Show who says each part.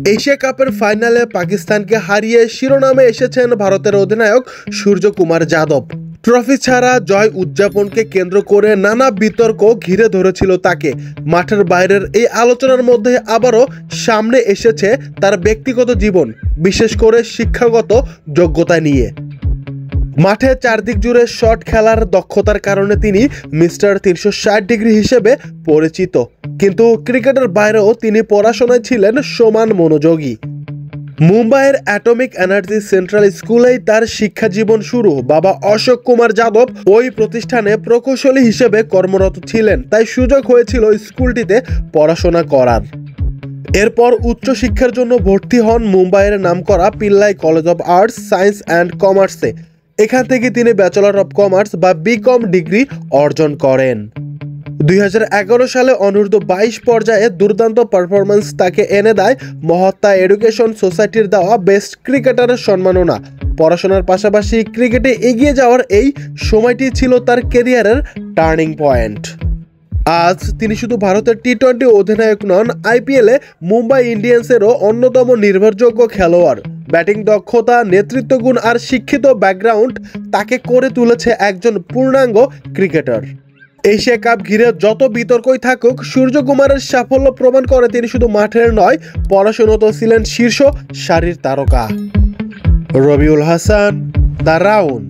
Speaker 1: Asia কাপের ফাইনালে পাকিস্তানকে হারিয়ে শিরোনামে এসেছেন ভারতের অধিনায়ক সূর্যকুমার যাদব। ট্রফি ছাড়া জয় উদযাপনকে কেন্দ্র করে নানা বিতর্ক ঘিরে ধরেছিল তাকে। মাঠের বাইরের এই আলোচনার মধ্যে আবারও সামনে এসেছে তার ব্যক্তিগত জীবন, বিশেষ করে শিক্ষাগত যোগ্যতা নিয়ে। মাঠে চারদিক জুড়ে শট খেলার দক্ষতার কারণে তিনি মিস্টার 360 ডিগ্রি হিসেবে পরিচিত, কিন্তু ক্রিকেটের বাইরেও তিনি পড়াশোনায় ছিলেন সমান মনোযোগী। মুম্বাইয়ের অ্যাটমিক এনার্জি সেন্ট্রাল স্কুলেই তার শিক্ষা জীবন শুরু। বাবা অশোক কুমার যাদব ওই প্রতিষ্ঠানে প্রকৌশলী হিসেবে কর্মরত ছিলেন, তাই সুযোগ হয়েছিল স্কুলটিতে পড়াশোনা করার। এরপর উচ্চশিক্ষার জন্য ভর্তি হন মুম্বাইয়ের নামকরা Pillai college of arts, science and কমার্সে। এখান থেকে তিনি ব্যাচেলর অব কমার্স বা বিকম ডিগ্রি অর্জন করেন। 2011 সালে অনূর্ধ্ব-22 পর্যায়ে দুর্দান্ত পারফরম্যান্স তাকে এনে দেয় মহাত্মা এডুকেশন সোসাইটির দেওয়া বেস্ট ক্রিকেটারের সম্মাননা। পড়াশোনার পাশাপাশি ক্রিকেটে এগিয়ে যাওয়ার এই সময়টি ছিল তার ক্যারিয়ারের টার্নিং পয়েন্ট। আজ তিনি শুধু ভারতের টি-20 অধিনায়ক নন, আইপিএলে মুম্বাই ইন্ডিয়ান্সেরও অন্যতম নির্ভরযোগ্য খেলোয়াড়। ব্যাটিং দক্ষতা, নেতৃত্বগুণ আর শিক্ষিত ব্যাকগ্রাউন্ড তাকে করে তুলেছে একজন পূর্ণাঙ্গ ক্রিকেটার। এশিয়া কাপ ঘিরে যত বিতর্কই থাকুক, সূর্যকুমারের সাফল্য প্রমাণ করে তিনি শুধু মাঠের নয়, পড়াশোনাতেও ছিলেন শীর্ষ সারির তারকা। Rabiul Hasan, the round.